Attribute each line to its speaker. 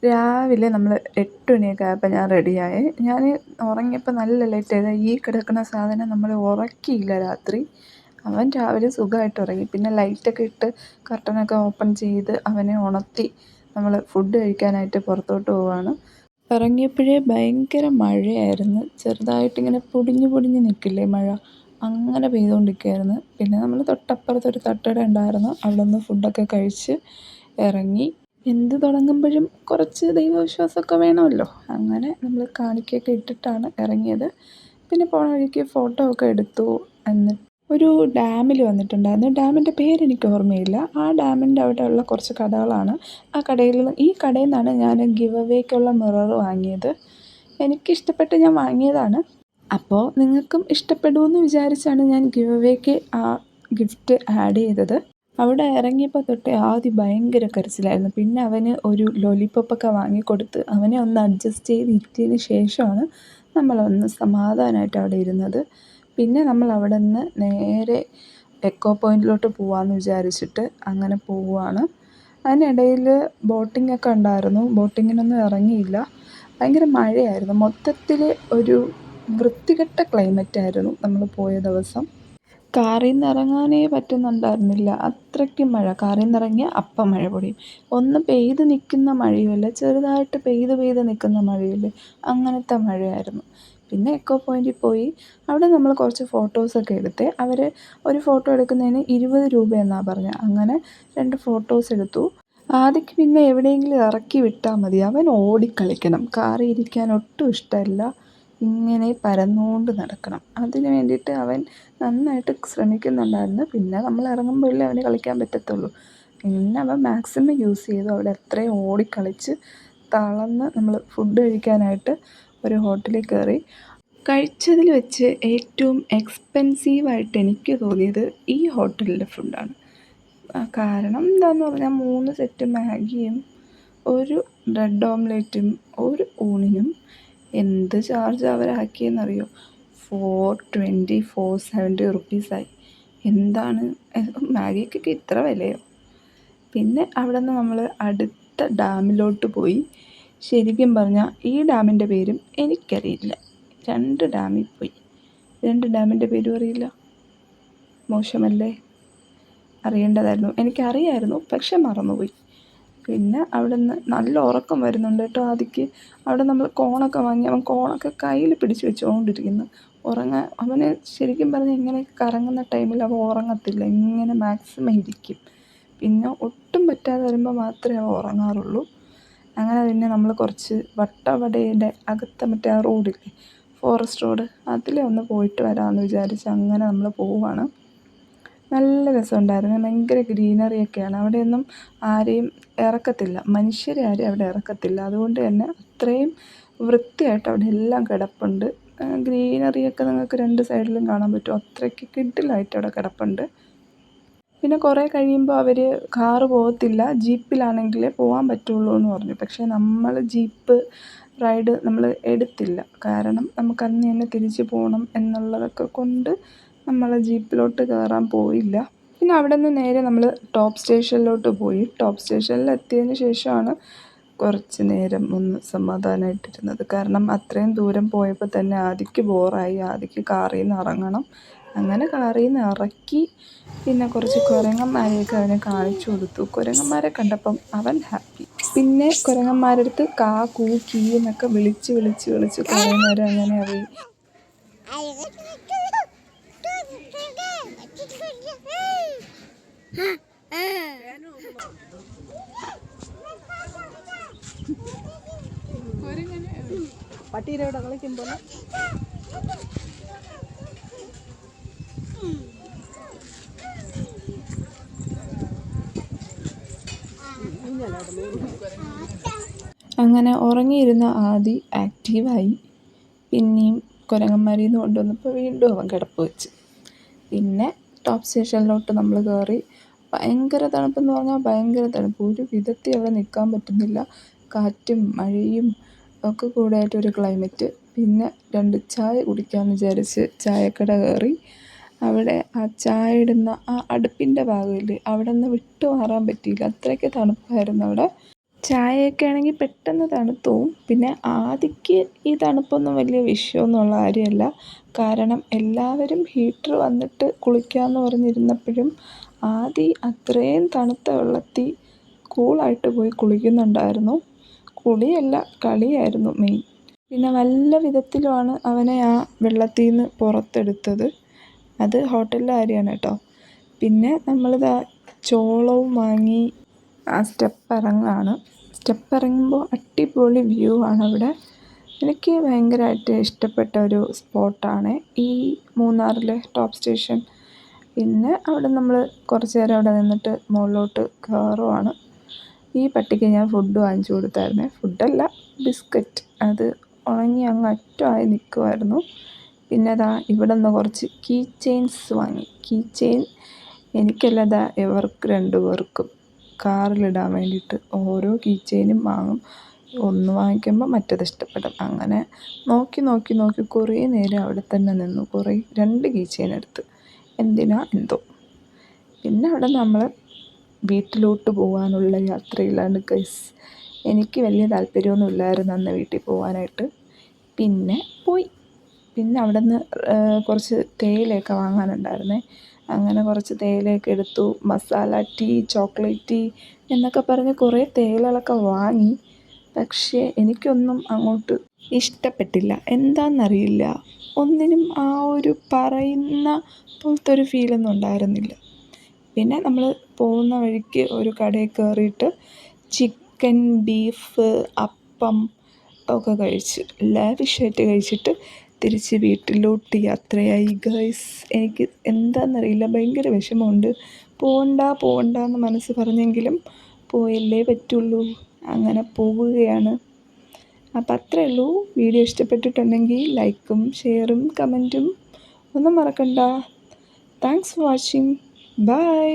Speaker 1: രാവിലെ നമ്മൾ 8 മണിയൊക്കെ ആയപ്പോൾ ഞാൻ റെഡിയായി. ഞാൻ ഉറങ്ങിയപ്പോൾ നല്ല ലേറ്റായി. ഈ കിടക്കുന്ന സാധനം നമ്മൾ ഉറക്കിയില്ല രാത്രി. അവൻ രാവിലെ സുഖമായിട്ട് ഉറങ്ങി. പിന്നെ ലൈറ്റൊക്കെ ഇട്ട് കർട്ടനൊക്കെ ഓപ്പൺ ചെയ്ത് അവനെ ഉണർത്തി നമ്മൾ ഫുഡ് കഴിക്കാനായിട്ട് പുറത്തോട്ട് പോവുകയാണ്. ഇറങ്ങിയപ്പോഴേ ഭയങ്കര മഴയായിരുന്നു. ചെറുതായിട്ടിങ്ങനെ പൊടിഞ്ഞ് പൊടിഞ്ഞ് നിൽക്കില്ലേ മഴ, അങ്ങനെ പെയ്തുകൊണ്ടിരിക്കുകയായിരുന്നു. പിന്നെ നമ്മൾ തൊട്ടപ്പുറത്തൊരു തട്ടുകട ഉണ്ടായിരുന്നു, അവിടെ നിന്ന് ഫുഡൊക്കെ കഴിച്ച് ഇറങ്ങി. എന്ത് തുടങ്ങുമ്പോഴും കുറച്ച് ദൈവവിശ്വാസമൊക്കെ വേണമല്ലോ. അങ്ങനെ നമ്മൾ കാണിക്കയൊക്കെ ഇട്ടിട്ടാണ് ഇറങ്ങിയത്. പിന്നെ പോണ വഴിക്ക് ഫോട്ടോ ഒക്കെ എടുത്തു. എന്നിട്ട് ഒരു ഡാമിൽ വന്നിട്ടുണ്ടായിരുന്നു. ഡാമിൻ്റെ പേരെനിക്ക് ഓർമ്മയില്ല. ആ ഡാമിൻ്റെ അവിടെയുള്ള കുറച്ച് കടകളാണ്. ഈ കടയിൽ നിന്നാണ് ഞാൻ ഗിവ് അവേക്കുള്ള മിറർ വാങ്ങിയത്. എനിക്കിഷ്ടപ്പെട്ട് ഞാൻ വാങ്ങിയതാണ്. അപ്പോൾ നിങ്ങൾക്കും ഇഷ്ടപ്പെടുമെന്ന് വിചാരിച്ചാണ് ഞാൻ ഗിവ് അവേക്ക് ആ ഗിഫ്റ്റ് ആഡ് ചെയ്തത്. അവിടെ ഇറങ്ങിയപ്പോൾ തൊട്ടേ ആദ്യം ഭയങ്കര കരച്ചിലായിരുന്നു. പിന്നെ അവന് ഒരു ലോലിപോപ്പൊക്കെ വാങ്ങിക്കൊടുത്ത് അവനെ ഒന്ന് അഡ്ജസ്റ്റ് ചെയ്ത് ഇരുത്തിയതിന് ശേഷമാണ് നമ്മളൊന്ന് സമാധാനമായിട്ട് അവിടെ ഇരുന്നത്. പിന്നെ നമ്മൾ അവിടെ നിന്ന് നേരെ എക്കോ പോയിൻറ്റിലോട്ട് പോകാമെന്ന് വിചാരിച്ചിട്ട് അങ്ങനെ പോവുകയാണ്. അതിനിടയിൽ ബോട്ടിങ്ങൊക്കെ ഉണ്ടായിരുന്നു. ബോട്ടിങ്ങിനൊന്നും ഇറങ്ങിയില്ല. ഭയങ്കര മഴയായിരുന്നു. മൊത്തത്തിൽ ഒരു വൃത്തികെട്ട ക്ലൈമറ്റായിരുന്നു നമ്മൾ പോയ ദിവസം. കാറിൽ നിന്ന് ഇറങ്ങാനേ പറ്റുന്നുണ്ടായിരുന്നില്ല, അത്രയ്ക്കും മഴ. കാറിൽ നിന്ന് ഇറങ്ങിയാൽ അപ്പം മഴ പൊടിയും. ഒന്ന് പെയ്ത് നിൽക്കുന്ന മഴയുമല്ല, ചെറുതായിട്ട് പെയ്ത് നിൽക്കുന്ന മഴയില്ലേ, അങ്ങനത്തെ മഴയായിരുന്നു. പിന്നെ എക്കോ പോയിൻറ്റിൽ പോയി. അവിടെ നമ്മൾ കുറച്ച് ഫോട്ടോസൊക്കെ എടുത്ത്. അവർ ഒരു ഫോട്ടോ എടുക്കുന്നതിന് 20 രൂപയെന്നാണ് പറഞ്ഞത്. അങ്ങനെ 2 ഫോട്ടോസ് എടുത്തു. ആദിക്ക് പിന്നെ എവിടെയെങ്കിലും ഇറക്കി വിട്ടാൽ മതി, അവൻ ഓടിക്കളിക്കണം. കാറിൽ ഇരിക്കാൻ ഒട്ടും ഇഷ്ടമല്ല, ഇങ്ങനെ പരന്നുകൊണ്ട് നടക്കണം. അതിന് വേണ്ടിയിട്ട് അവൻ നന്നായിട്ട് ശ്രമിക്കുന്നുണ്ടായിരുന്നു. പിന്നെ നമ്മൾ ഇറങ്ങുമ്പോഴല്ലേ അവന് കളിക്കാൻ പറ്റത്തുള്ളൂ. പിന്നെ അവൻ മാക്സിമം യൂസ് ചെയ്തു. അവിടെ അത്രയും ഓടിക്കളിച്ച് തളർന്ന് നമ്മൾ ഫുഡ് കഴിക്കാനായിട്ട് ഒരു ഹോട്ടലിൽ കയറി. കഴിച്ചതിൽ വെച്ച് ഏറ്റവും എക്സ്പെൻസീവായിട്ട് എനിക്ക് തോന്നിയത് ഈ ഹോട്ടലിലെ ഫുഡാണ്. കാരണം എന്താണെന്ന് പറഞ്ഞാൽ 3 സെറ്റ് മാഗിയും ഒരു ബ്രെഡ് ഓംലെറ്റും ഒരു ഊണിനും എന്ത് ചാർജ് അവരാക്കിയെന്നറിയോ? 420 470 റുപ്പീസായി. എന്താണ് മാഗിക്കൊക്കെ ഇത്ര വിലയോ? പിന്നെ അവിടെ നിന്ന് നമ്മൾ അടുത്ത ഡാമിലോട്ട് പോയി. ശരിക്കും പറഞ്ഞാൽ ഈ ഡാമിൻ്റെ പേരും എനിക്കറിയില്ല. 2 ഡാമിൽ പോയി. 2 ഡാമിൻ്റെ പേരും അറിയില്ല. മോശമല്ലേ? അറിയേണ്ടതായിരുന്നു. എനിക്കറിയായിരുന്നു, പക്ഷെ മറന്നുപോയി. പിന്നെ അവിടെ നിന്ന് നല്ല ഉറക്കം വരുന്നുണ്ട് കേട്ടോ ആദിക്ക്. അവിടെ നമ്മൾ കോണൊക്കെ വാങ്ങി. അവൻ കോണൊക്കെ കയ്യിൽ പിടിച്ച് വെച്ചുകൊണ്ടിരിക്കുന്നു. അവന് ശരിക്കും പറഞ്ഞാൽ ഇങ്ങനെ കറങ്ങുന്ന ടൈമിൽ അവൻ ഉറങ്ങത്തില്ല, ഇങ്ങനെ മാക്സിമം ഇരിക്കും. പിന്നെ ഒട്ടും പറ്റാതെ വരുമ്പോൾ മാത്രമേ അവൻ ഉറങ്ങാറുള്ളൂ. അങ്ങനെ പിന്നെ നമ്മൾ കുറച്ച് വട്ടവടയുടെ അകത്തെ മറ്റേ ആ റോഡില്ലേ, ഫോറസ്റ്റ് റോഡ്, അതിലെ ഒന്ന് പോയിട്ട് വരാമെന്ന് വിചാരിച്ച് അങ്ങനെ നമ്മൾ പോവുകയാണ്. നല്ല രസമുണ്ടായിരുന്നു. ഭയങ്കര ഗ്രീനറിയൊക്കെയാണ്. അവിടെയൊന്നും ആരെയും ഇറക്കത്തില്ല, മനുഷ്യരെ ആരെയും അവിടെ ഇറക്കത്തില്ല. അതുകൊണ്ട് തന്നെ അത്രയും വൃത്തിയായിട്ട് അവിടെ എല്ലാം കിടപ്പുണ്ട്. ഗ്രീനറിയൊക്കെ നിങ്ങൾക്ക് 2 സൈഡിലും കാണാൻ പറ്റും. അത്രയ്ക്ക് കിഡിലായിട്ട് അവിടെ കിടപ്പുണ്ട്. പിന്നെ കുറേ കഴിയുമ്പോൾ അവർ കാറ് പോകത്തില്ല, ജീപ്പിലാണെങ്കിലേ പോകാൻ പറ്റുള്ളൂ എന്ന് പറഞ്ഞു. പക്ഷേ നമ്മൾ ജീപ്പ് റൈഡ് നമ്മൾ എടുത്തില്ല. കാരണം നമുക്ക് അന്ന് തന്നെ തിരിച്ച് പോകണം എന്നുള്ളതൊക്കെ കൊണ്ട് നമ്മൾ ജീപ്പിലോട്ട് കയറാൻ പോയില്ല. പിന്നെ അവിടെ നിന്ന് നേരെ നമ്മൾ ടോപ്പ് സ്റ്റേഷനിലോട്ട് പോയി. ടോപ്പ് സ്റ്റേഷനിൽ എത്തിയതിന് ശേഷമാണ് കുറച്ച് നേരം ഒന്ന് സമാധാനമായിട്ടിരുന്നത്. കാരണം അത്രയും ദൂരം പോയപ്പോൾ തന്നെ ആദിക്ക് ബോറായി. ആദിക്ക് കാറിൽ നിന്ന് ഇറങ്ങണം. അങ്ങനെ കാറിൽ നിന്ന് ഇറക്കി. പിന്നെ കുറച്ച് കുരങ്ങന്മാരെയൊക്കെ അവനെ കാണിച്ചു കൊടുത്തു. കുരങ്ങന്മാരെ കണ്ടപ്പം അവൻ ഹാപ്പി. പിന്നെ കുരങ്ങന്മാരുടെ അടുത്ത് കാ കൂ കീ എന്നൊക്കെ വിളിച്ച് കുറേ നേരം അങ്ങനെ പോയി. പട്ടീരോടെ കളിക്കുമ്പോൾ അങ്ങനെ ഉറങ്ങിയിരുന്ന ആദി ആക്റ്റീവായി. പിന്നെയും കുരങ്ങന്മാരിൽ നിന്ന് കൊണ്ടുവന്നപ്പോൾ വീണ്ടും അവൻ കിടപ്പ് വെച്ച്. പിന്നെ ടോപ്പ് സ്റ്റേഷനിലോട്ട് നമ്മൾ കയറി. ഭയങ്കര തണുപ്പെന്ന് പറഞ്ഞാൽ ഭയങ്കര തണുപ്പ്. ഒരു വിധത്തിൽ അവിടെ നിൽക്കാൻ പറ്റുന്നില്ല. കാറ്റും മഴയും ഒക്കെ കൂടെയായിട്ടൊരു ക്ലൈമറ്റ്. പിന്നെ 2 ചായ കുടിക്കാമെന്ന് വിചാരിച്ച് ചായക്കട കയറി. അവിടെ ആ ചായ ഇടുന്ന ആ അടുപ്പിൻ്റെ ഭാഗമില്ലേ, അവിടെ നിന്ന് വിട്ടു മാറാൻ പറ്റിയില്ല, അത്രയ്ക്ക് തണുപ്പായിരുന്നു അവിടെ. ചായയൊക്കെ ആണെങ്കിൽ പെട്ടെന്ന് തണുത്തു പോവും. പിന്നെ ആദിക്ക് ഈ തണുപ്പൊന്നും വലിയ വിഷയമൊന്നുമുള്ള കാര്യമല്ല. കാരണം എല്ലാവരും ഹീറ്റർ വന്നിട്ട് കുളിക്കാമെന്ന് പറഞ്ഞിരുന്നപ്പോഴും ആദി അത്രയും തണുത്ത വെള്ളത്തിൽ കൂളായിട്ട് പോയി കുളിക്കുന്നുണ്ടായിരുന്നു. കുളിയല്ല, കളിയായിരുന്നു മെയിൻ. പിന്നെ വല്ല വിധത്തിലുമാണ് അവനെ ആ വെള്ളത്തിൽ നിന്ന് പുറത്തെടുത്തത്. അത് ഹോട്ടലിലെ കാര്യമാണ് കേട്ടോ. പിന്നെ നമ്മളിതാ ചോളവും വാങ്ങി ആ സ്റ്റെപ്പ് ഇറങ്ങുകയാണ്. സ്റ്റെപ്പ് ഇറങ്ങുമ്പോൾ അടിപൊളി വ്യൂ ആണ് അവിടെ. എനിക്ക് ഭയങ്കരമായിട്ട് ഇഷ്ടപ്പെട്ട ഒരു സ്പോട്ടാണ് ഈ മൂന്നാറിലെ ടോപ്പ് സ്റ്റേഷൻ. പിന്നെ അവിടെ നമ്മൾ കുറച്ച് നേരം അവിടെ നിന്നിട്ട് മുകളിലോട്ട് കയറുവാണ്. ഈ പട്ടിക്ക് ഞാൻ ഫുഡ് വാങ്ങിച്ചു കൊടുത്തായിരുന്നേ. ഫുഡല്ല, ബിസ്ക്കറ്റ്. അത് ഉണങ്ങി അങ്ങ് അറ്റമായി നിൽക്കുമായിരുന്നു. പിന്നെ അതാ ഇവിടെ നിന്ന് കുറച്ച് കീ ചെയിൻസ് വാങ്ങി. കീ ചെയിൻ എനിക്കല്ല, അതാ ഇവർക്ക് 2 പേർക്കും കാറിലിടാൻ വേണ്ടിയിട്ട് ഓരോ കീ ചെയിനും വാങ്ങും. ഒന്ന് വാങ്ങിക്കുമ്പോൾ മറ്റേത് ഇഷ്ടപ്പെടും. അങ്ങനെ നോക്കി നോക്കി നോക്കി കുറേ നേരം അവിടെ തന്നെ നിന്നു. 2 കീ ചെയിൻ എടുത്ത്. എന്തിനാ എന്തോ. പിന്നെ അവിടെ നമ്മൾ വീട്ടിലോട്ട് പോകാനുള്ള യാത്രയിലാണ് ഗൈസ്. എനിക്ക് വലിയ താല്പര്യമൊന്നും ഇല്ലായിരുന്നു അന്ന് വീട്ടിൽ പോകാനായിട്ട്. പിന്നെ പോയി. പിന്നെ അവിടെ നിന്ന് കുറച്ച് തേയിലയൊക്കെ വാങ്ങാനുണ്ടായിരുന്നേ. അങ്ങനെ കുറച്ച് തേയിലയൊക്കെ എടുത്തു. മസാല ടീ, ചോക്ലേറ്റ് ടീ എന്നൊക്കെ പറഞ്ഞ് കുറേ തേയിലകളൊക്കെ വാങ്ങി. പക്ഷേ എനിക്കൊന്നും അങ്ങോട്ട് ഇഷ്ടപ്പെട്ടില്ല. എന്താണെന്നറിയില്ല, ഒന്നിനും ആ ഒരു പറയുന്ന പോലത്തെ ഒരു ഫീലൊന്നും ഉണ്ടായിരുന്നില്ല. പിന്നെ നമ്മൾ പോകുന്ന വഴിക്ക് ഒരു കടയിൽ കയറിയിട്ട് ചിക്കൻ, ബീഫ്, അപ്പം ഒക്കെ കഴിച്ച് ലാവിഷായിട്ട് കഴിച്ചിട്ട് തിരിച്ച് വീട്ടിലോട്ട് യാത്രയായി ഗൈസ്. എനിക്ക് എന്താണെന്നറിയില്ല, ഭയങ്കര വിഷമമുണ്ട്. പോകണ്ട എന്ന് മനസ്സ് പറഞ്ഞെങ്കിലും പോയല്ലേ പറ്റുള്ളൂ. അങ്ങനെ പോവുകയാണ്. അപ്പം അത്രയേ ഉള്ളൂ. വീഡിയോ ഇഷ്ടപ്പെട്ടിട്ടുണ്ടെങ്കിൽ ലൈക്കും ഷെയറും കമൻറ്റും ഒന്നും മറക്കണ്ട. Thanks for watching. ബൈ.